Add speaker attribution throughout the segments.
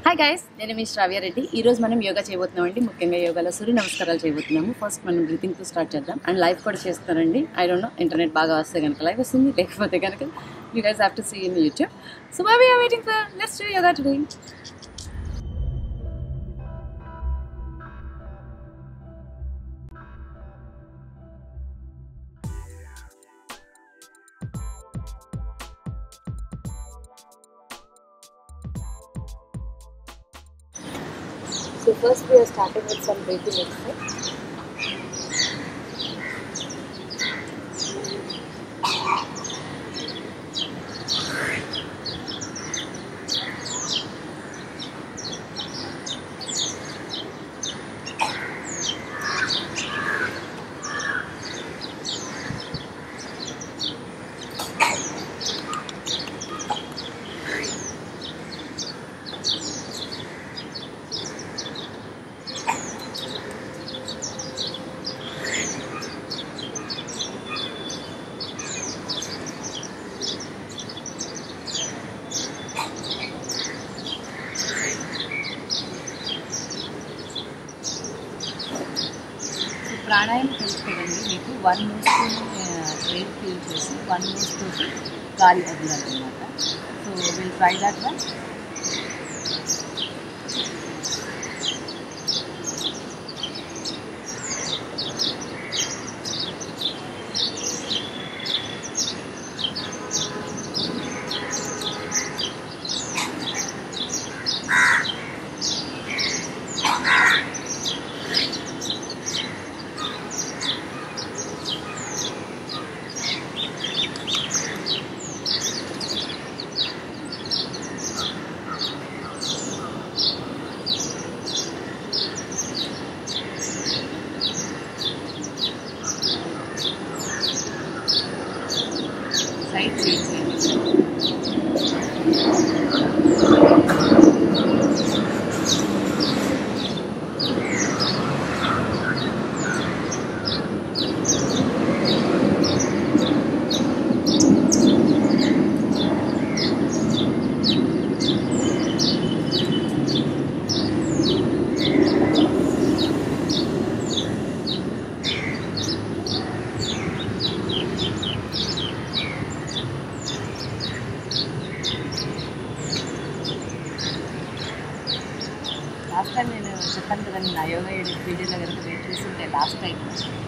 Speaker 1: Hi guys, నేను మీ శ్రావ్య రెడ్డి. ఈ రోజు మనం యోగా చేయబోతున్నామండి. ముఖ్యంగా యోగాలో సూర్య నమస్కారాలు చేయబోతున్నాము. ఫస్ట్ మనం బ్రీతింగ్తో స్టార్ట్ చేద్దాం. అండ్ లైవ్ కూడా చేస్తానండి. ఐ డోంట్ నో, ఇంటర్నెట్ బాగా వస్తే కనుక లైవ్ వస్తుంది, లేకపోతే కనుక you guys have to see in YouTube. So why we are waiting for, let's do yoga today. So first we are starting with some breathing exercise. ప్రాణాయామం తెలుసుకోండి. మీకు 1 నోస్తో ఎయిర్ ఫీల్ చేసి 1 నోస్తో గాలి వదలాలన్నమాట. So will try that one. Side చేయండి. Last time నేను చెప్పాను కదండి, నా యోగా వీడియోలో కనుక నేను చూస్తుంటే లాస్ట్ టైం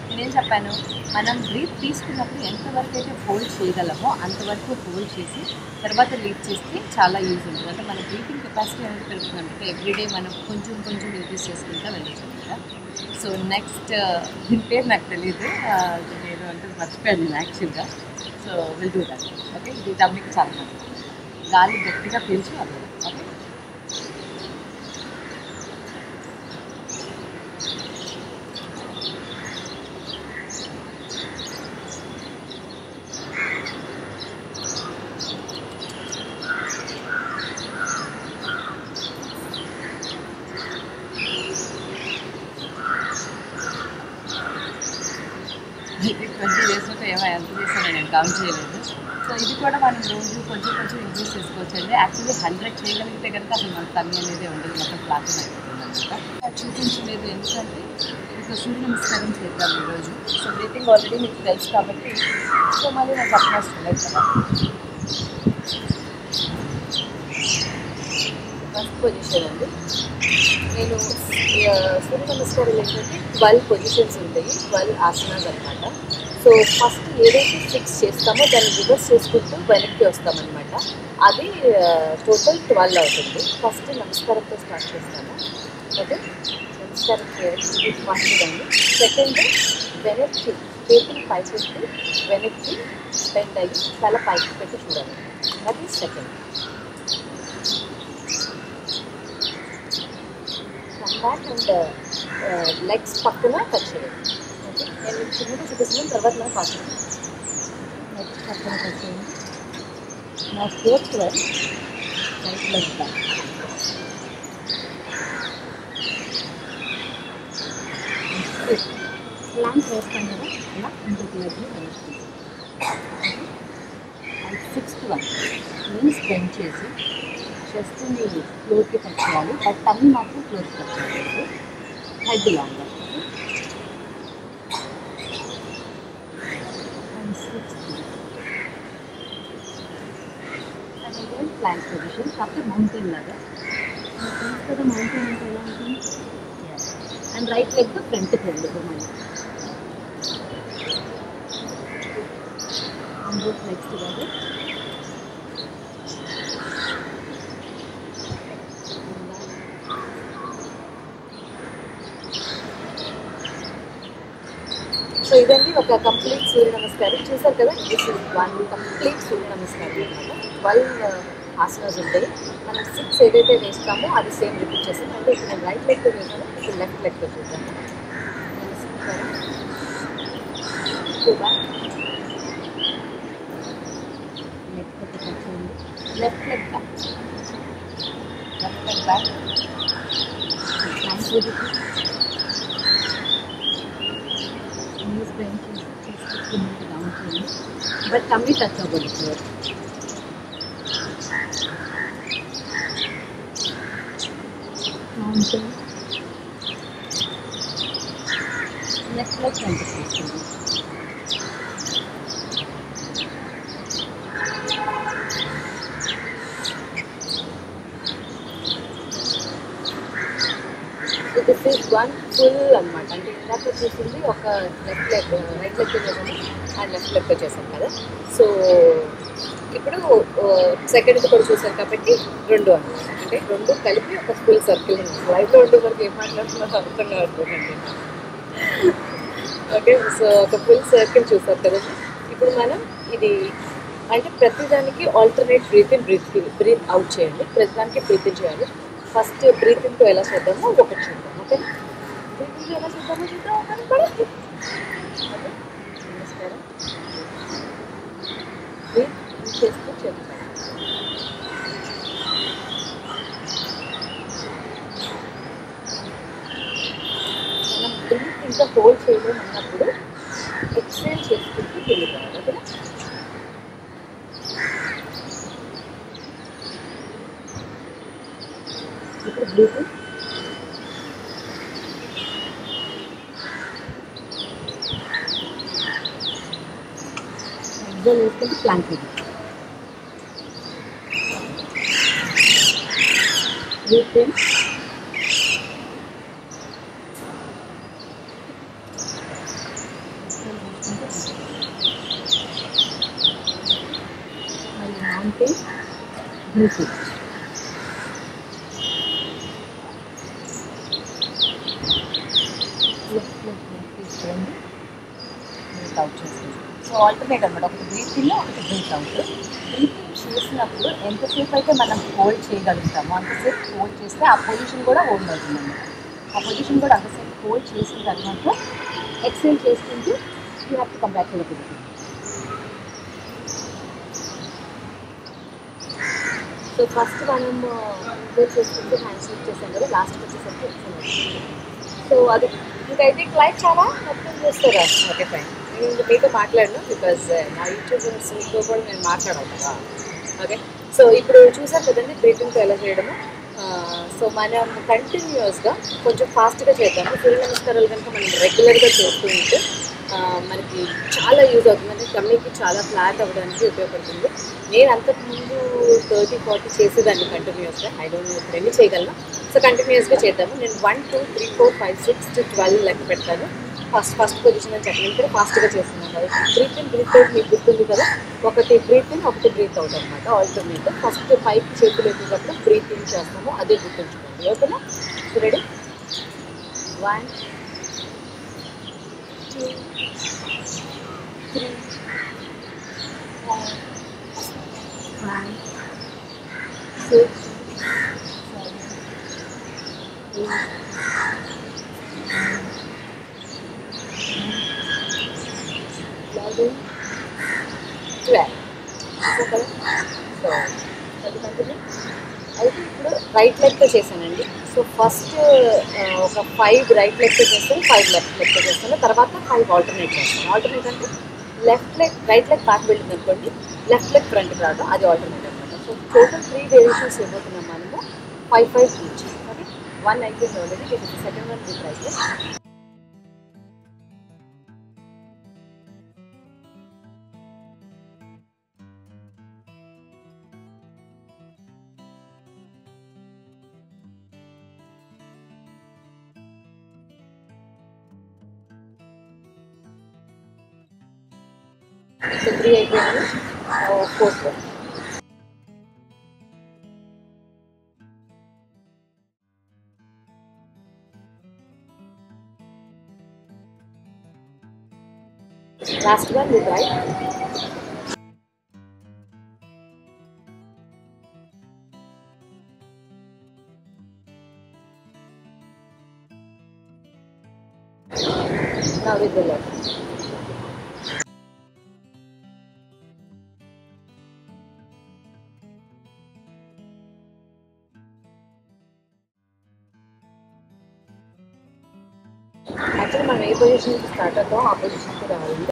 Speaker 1: నేనేం చెప్పాను, మనం బ్రీత్ తీసుకున్నప్పుడు ఎంతవరకు అయితే హోల్డ్ చేయగలమో అంతవరకు హోల్డ్ చేసి తర్వాత లీడ్ చేస్తే చాలా యూజ్ ఉంటుంది. అంటే మన బ్రీతింగ్ కెపాసిటీ అనేది పెరుగుతుందంటే ఎవ్రీడే మనం కొంచెం కొంచెం ఇంక్రీజ్ చేసుకుంటూ వెళ్ళచ్చు కదా. సో నెక్స్ట్ దీని పేరు నాకు తెలియదు, నేను అంటే మర్చిపోయాను నేను యాక్చువల్గా. So will do that. Okay, ఇది మీకు చాలా మంది గాలి గట్టిగా పీల్చి అవ్వదు. ఓకే, ఇది 20 days ఏమో ఎంత చేశాను నేను కౌంట్ చేయలేదు. సో ఇది కూడా మనం రోజు కొంచెం కొంచెం ఇంక్రీజ్ చేసుకోవచ్చు అండి. యాక్చువల్లీ 100 చేయగలిగితే కనుక అసలు మన తమ్మి అనేది ఉండదు, మొత్తం ఫ్లాట్ అయిపోతుంది అనమాట. చూపించలేదు ఎందుకంటే మీకు సూర్య నమస్కారం చేద్దాం ఈరోజు. సో బ్రీతింగ్ ఆల్రెడీ మీకు తెలుసు కాబట్టి సో మళ్ళీ నాకు చెప్పనవసరం లేదు కదా. ఫస్ట్ పొజిషన్ అండి. నేను సూర్య నమస్కారం ఏంటంటే 12 పొజిషన్స్ ఉంటాయి, 12 ఆసనాస్ అనమాట. సో ఫస్ట్ ఏదైతే 6 చేస్తామో దాన్ని రివర్స్ చేసుకుంటూ వెనక్కి వస్తామన్నమాట. అది టోటల్ 12 అవుతుంది. ఫస్ట్ నమస్కారంతో స్టార్ట్ చేస్తాము. ఓకే, నమస్కారం చేయండి, ఫస్ట్ అండి. సెకండ్, వెనక్కి చేతులు పైకి పెట్టి వెనక్కి బెండ్ అయ్యి తల పైకి పెట్టి చూడాలి. అది సెకండ్. బ్యాక్ అండ్ లెగ్స్ పక్కన టచ్ చేయండి. ఓకే, నేను చిన్నగా చూపిస్తున్నాను, తర్వాత మనం ఫాస్ట్ లెగ్స్ పక్కన టచ్ చేయండి. నా fourth one right leg back. Plank వేస్తాం కదా, అలా ఇంకొక లెగ్ని వెనక్కి. 6th one means bend చేసి చెస్ట్ని ఫ్లోర్కి టచ్ చేయాలి, బట్ టమ్మీ మాత్రం ఫ్లోర్కి టచ్ చేయాలి. Head long and 60. And again plank position, కాకపోతే మౌంటైన్ లాగా. కదా మౌంటైన్ అంటే ఎలా ఉంటుంది. అండ్ రైట్ లెగ్ ఫ్రంట్కి వెళ్ళదు మళ్ళీ. And both legs together. So ఇదండి ఒక కంప్లీట్ సూర్య నమస్కారం. చూసారు కదా, దిస్ ఇస్ వన్ కంప్లీట్ సూర్య నమస్కారం అనమాట. 12 ఆసనాస్ ఉంటాయి. మనం 6 ఏదైతే వేస్తామో అది సేమ్ రిపీట్ చేస్తాం. అంటే ఇప్పుడు నేను రైట్ లెగ్తో వేసాను, ఇప్పుడు లెఫ్ట్ లెగ్తో చూద్దాము. Left leg back, left leg back, knees bend చేసి డౌన్ చేయండి, బట్ టమ్మీ టచ్ అవ్వదు floor. Mountain left leg front తీసుకోండి. దిస్ ఈజ్ వన్ ఫుల్ అనమాట. అంటే ఇందాక చూసింది ఒక లెఫ్ట్ లెగ్ రైట్ లెగ్తో చేసాము అండ్ లెఫ్ట్ లెగ్తో చేసాం కదా. సో ఇప్పుడు సెకండ్ది కూడా చూసారు కాబట్టి 2 అనమాట. అంటే 2 కలిపి ఒక ఫుల్ సర్కిల్. లైఫ్లో ఉండే వరకు ఏం మాట్లాడుతున్నారో అర్థం కావట్లేదండి. ఓకే, సో ఒక ఫుల్ సర్కిల్ చూసారు కదా. ఇప్పుడు మనం ఇది అంటే ప్రతిదానికి alternate breathe in breathe out చేయండి. ప్రతిదానికి బ్రీత్ ఇన్ చేయాలి. ఫస్ట్ బ్రీత్ ఇన్తో ఎలా చేద్దామో ఒకటి చూద్దాం. ఓకే, బ్రీత్ ఇన్తో ఎలా చేద్దామో చూద్దాం. ఒకటి కూడా ఓకే. నమస్కారం. బ్రీత్ ఇన్ చేస్తూ చెప్తాం. మనం బ్రీత్ ఇంకా హోల్డ్ చేయలేము అన్నప్పుడు ఎక్స్హేల్ చేసుకుంటూ వెళ్ళిపోవాలి. ఓకేనా. ఇప్పుడు బ్రీత్ ఎగ్జాల్ వేసుకుంటే ప్లాంక్ ఇది. బ్రీత్ ఇన్ మళ్ళీ మౌంటైన్ బ్రీత్ ఇన్. తీసుకోండి, బ్రీత్ అవుట్ చేసేది. సో ఆల్టర్నేట్ అనమాట. ఒకటి బ్రీత్ ఇన్, ఒకటి బ్రీత్ అవుట్. బ్రీత్ ఇన్ చేసినప్పుడు ఎంతసేపు అయితే మనం హోల్డ్ చేయగలుగుతామో అంతసేపు హోల్డ్ చేస్తే ఆ పొజిషన్ కూడా హోల్డ్ అవుతుందన్నమాట. ఆ పొజిషన్ కూడా అంతసేపు హోల్డ్ చేసిన తర్వాత ఎక్స్హేల్ చేసుకుంటూ you have to come back to the position. So first మనం హోల్డ్ చేసుకుంటూ హ్యాండ్స్ లిఫ్ట్ చేసాం కదా, లాస్ట్కి వచ్చేసరికి ఎక్స్హేల్. సో అది ఇంకైతే లైఫ్ చాలా మొత్తం చేస్తారా. Okay fine. నేను మీతో మాట్లాడను బికాజ్ నా యూట్యూబర్స్తో కూడా నేను మాట్లాడాలి కదా. ఓకే, సో ఇప్పుడు చూసారు కదండి బ్రీతింగ్తో ఎలా చేయడము. సో మనం కంటిన్యూస్గా కొంచెం ఫాస్ట్గా చేద్దాము. సూర్య నమస్కారాలు కనుక మనం రెగ్యులర్గా చేస్తూ ఉంటే మనకి చాలా యూజ్ అవుతుంది. అంటే టమ్మీకి చాలా ఫ్లాట్ అవ్వడానికి ఉపయోగపడుతుంది. నేను అంతకుముందు 30-40 చేసేదాన్ని కంటిన్యూస్గా. ఐ డోంట్ నో ఇప్పుడు ఎన్ని చేయగలను. సో కంటిన్యూస్గా చేద్దాము. నేను 1 2 3 4 5 6 to 12 లెక్క పెడతాను. ఫస్ట్ పొజిషన్ అని చెప్పండి. ఇక్కడ ఫాస్ట్గా చేస్తున్నాను కదా. బ్రీత్ ఇన్ బ్రీత్ అవుట్ మీకు గుర్తుంది కదా. ఒకటి బ్రీత్ ఇన్, ఒకటి బ్రీత్ అవుట్ అనమాట. ఆల్టర్నేట్. ఫస్ట్ పైకి చేతులు ఎత్తేటప్పుడు బ్రీత్ ఇన్ చేస్తాము, అదే గుర్తుంచుకోండి. ఓకేనా. So ready. 1 2 3 4 5 6 7 8 11 12. సో అది కంటిన్యూ. అయితే ఇప్పుడు రైట్ లెగ్తో చేశానండి. సో ఫస్ట్ ఒక 5 రైట్ లెగ్తో చేస్తాను, 5 లెఫ్ట్ లెగ్తో చేస్తాను. తర్వాత 5 ఆల్టర్నేట్ చేస్తాను. ఆల్టర్నేట్ అంటే left leg right leg back వెళ్ళింది అనుకోండి, లెఫ్ట్ లెగ్ ఫ్రంట్కి రాదు, అది ఆల్టర్నేట్ అనమాట. సో టోటల్ 3 వేరియేషన్స్ ఇవ్వబోతున్నాం 5 each. Okay, one egg is already. This is the second one with rice. So 3 egg or 4th one. Last one with rice. Now with the left. Actually, మనం ఏ position start అవుతాం ఆ పొజిషన్కి రావాలి.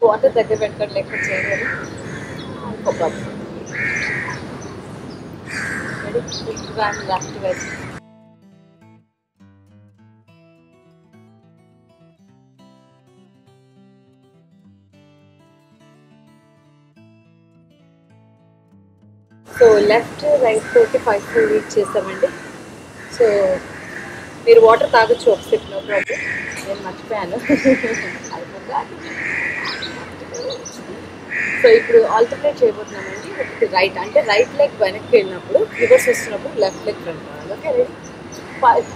Speaker 1: Water దగ్గర పెట్టుకోండి లేకపోతే చేయలేదు కొబ్బరి లెఫ్ట్ వైపు సో లెఫ్ట్ రైట్ తోటి 5 రీచ్ చేస్తామండి. సో మీరు వాటర్ తాగొచ్చు ఒక స్టెప్, నో ప్రాబ్లం. నేను మర్చిపోయాను. సో ఇప్పుడు ఆల్టర్నేట్ చేయబోతున్నామండి. ఒకటి రైట్ అంటే రైట్ లెగ్ వెనక్కి వెళ్ళినప్పుడు రివర్స్ వస్తున్నప్పుడు లెఫ్ట్ లెగ్ ఫ్రంట్ రావాలి. Okay, ready? 5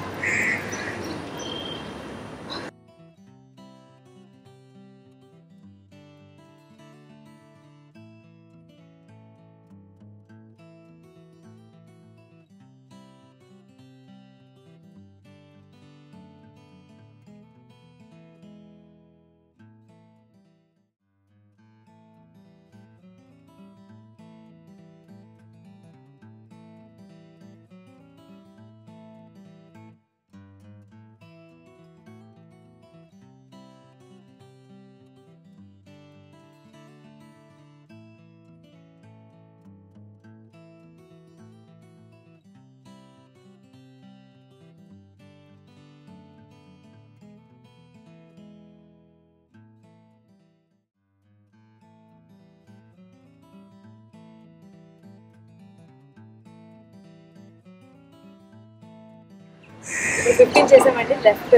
Speaker 1: 15 చేసామండి. లెఫ్ట్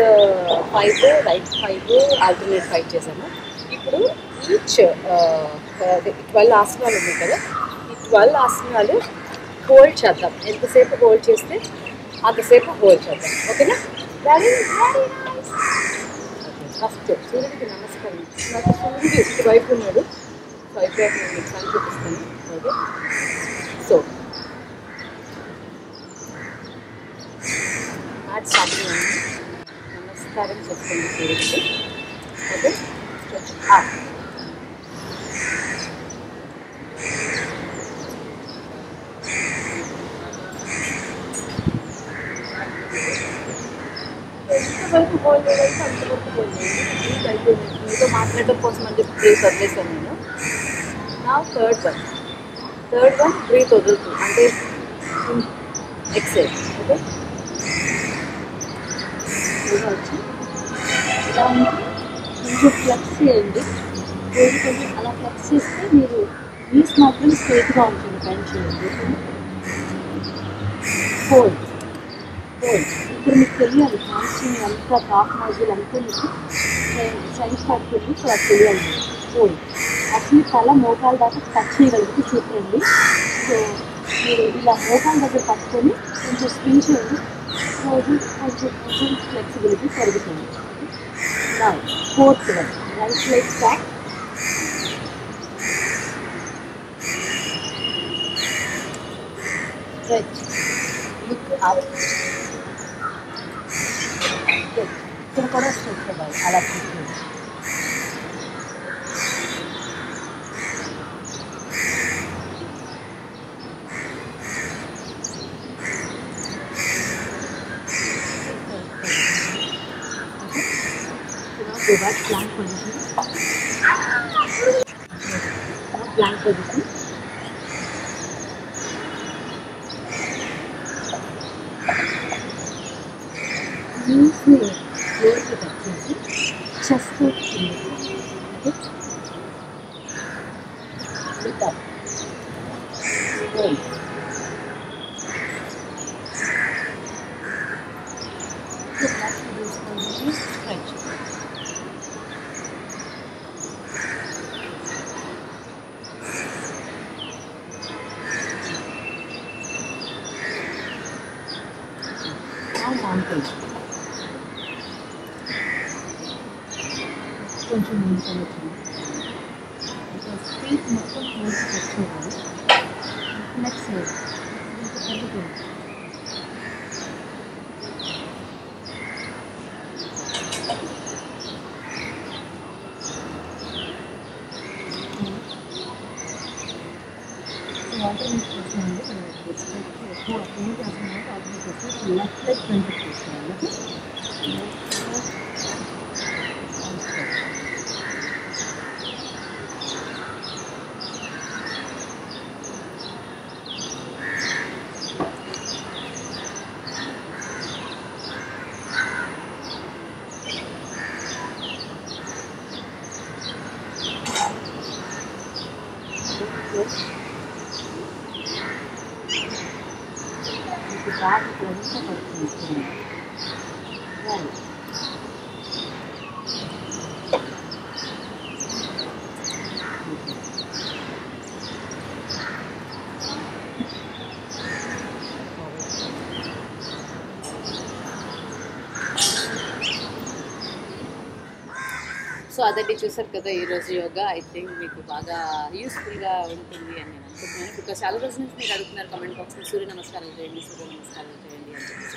Speaker 1: 5 రైట్ 5 ఆల్టర్నేట్ 5 చేసాము. ఇప్పుడు ఈచ్ 12 ఆసనాలు ఉన్నాయి కదా, ఈ 12 ఆసనాలు హోల్డ్ చేద్దాం. ఎంతసేపు హోల్డ్ చేస్తే అంతసేపు హోల్డ్ చేద్దాం. ఓకేనా? ఫస్ట్ సూర్యుడికి నమస్కారం. నాకు సూర్యుడు ఇటువైపు ఉన్నాడు, సో ఇటువైపు నేను మీకు పని చూపిస్తాను. ఓకే, సో స్టార్టింగ్ నమస్కారం చెప్పండి సూర్యుడికి. ఓకే, ఎంతవరకు హోల్డ్ చేయగలిగితే అంతవరకు హోల్డ్ చేయండి. బ్రీత్ అయిపోయింది. మీతో మాట్లాడటం కోసం అని చెప్పి బ్రీత్ వదిలేసాను నేను. నా థర్డ్ వన్ బ్రీత్ వదులుతూ అంటే ఎక్సైల్. ఓకే, ఇలా వచ్చి ఇలా ఉంటే కొంచెం ఫ్లెక్స్ చేయండి. కొంచెం అలా ఫ్లెక్స్ చేస్తే మీరు నీస్ మాత్రం స్ట్రైట్గా ఉంటుంది. బెండ్ చేయండి. హోల్డ్. ఇప్పుడు మీకు తెలియాలి కాల్చిన అంతా టాప్ మజిల్ అంతా మీకు సైన్స్ పడుతుంది. సో అది తెలియాలి ఫోల్డ్ యాక్చువల్లీ తల మోకాల దాకా టచ్ చేయగలిగితే చూడండి. సో మీరు ఇలా మోకాల దగ్గర పట్టుకొని కొంచెం స్పిన్ చేయండి. రోజు కొంచెం కొంచెం ఫ్లెక్సిబిలిటీ పెరుగుతుంది. నా fourth one right leg back, stretch, look up. ఇక్కడ కూడా స్ట్రెచ్ అవ్వాలి, అలా కూర్చోండి. Go back, plank position. Plank position. Knees ni floor ki touch chesi, chest ko okay. Lift up. Hold. Look back to those positions. Stretch. Mountain. కొంచెం నిల్చొని street మొత్తం close వచ్చేవారు. Next పెరుగుతుంది. వాటర్ మిక్స్ చేస్తున్నాను. ఎక్కువ ఏం చేస్తున్నాను వాటర్ మిక్స్ చేస్తే లెఫ్ట్ లెగ్ ఫ్రంట్ చేస్తున్నాను. బ్యాక్ ఎంత పడుతుంది. సో అదండి, చూసారు కదా ఈరోజు యోగా. ఐ థింక్ మీకు బాగా యూస్ఫుల్గా ఉంటుంది అని నేను అనుకుంటున్నాను. బికాస్ చాలా రోజుల నుంచి మీరు అడుగుతున్నారు కమెంట్ బాక్స్లో సూర్య నమస్కారాలు చేయండి, సూర్య నమస్కారాలు చేయండి అని చెప్పేసి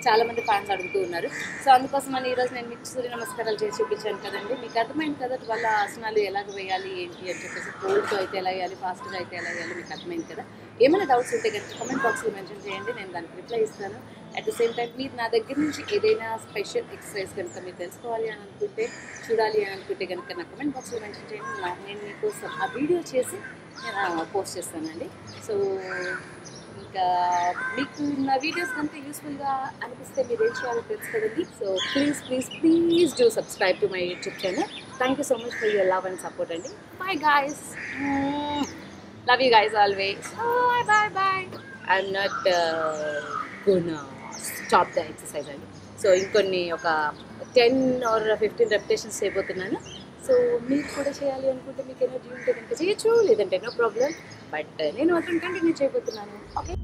Speaker 1: చాలామంది ఫ్యాన్స్ అడుగుతూ ఉన్నారు. సో అందుకోసం అని ఈరోజు నేను మీకు సూర్య నమస్కారాలు చేసి చూపించాను కదండి. మీకు అర్థమైంది కదా వాళ్ళ ఆసనాలు ఎలాగ వేయాలి ఏంటి అని చెప్పేసి, కోల్డ్తో అయితే ఎలా వేయాలి, ఫాస్ట్గా అయితే ఎలా వేయాలి మీకు అర్థమైంది కదా. ఏమైనా డౌట్స్ ఉంటే కనుక కమెంట్ బాక్స్లో మెన్షన్ చేయండి, నేను దానికి రిప్లై ఇస్తాను. అట్ ద సేమ్ టైం మీరు నా దగ్గర నుంచి ఏదైనా స్పెషల్ ఎక్సర్సైజ్ కనుక మీరు తెలుసుకోవాలి అని అనుకుంటే, చూడాలి అని అనుకుంటే కనుక నా కమెంట్ బాక్స్లో మెన్షన్ చేయండి. నేను మీకోసం ఆ వీడియో చేసి నేను పోస్ట్ చేస్తానండి. సో ఇంకా మీకు నా వీడియోస్ కనుక యూస్ఫుల్గా అనిపిస్తే మీరు ఏం చేయాలో తెలుసు కదండి. So please do subscribe to my YouTube channel. Thank you so much for your love and support అండి. Bye guys, love you guys always. Bye. I'm not gonna stop the exercise అండి. సో ఇంకొన్ని ఒక 10 or 15 repetitions చేయబోతున్నాను. So మీరు కూడా చేయాలి అనుకుంటే మీకు ఎనర్జీ ఉంటే కనుక చేయొచ్చు, లేదంటే నో ప్రాబ్లం. బట్ నేను మాత్రం కంటిన్యూ చేయబోతున్నాను. ఓకే.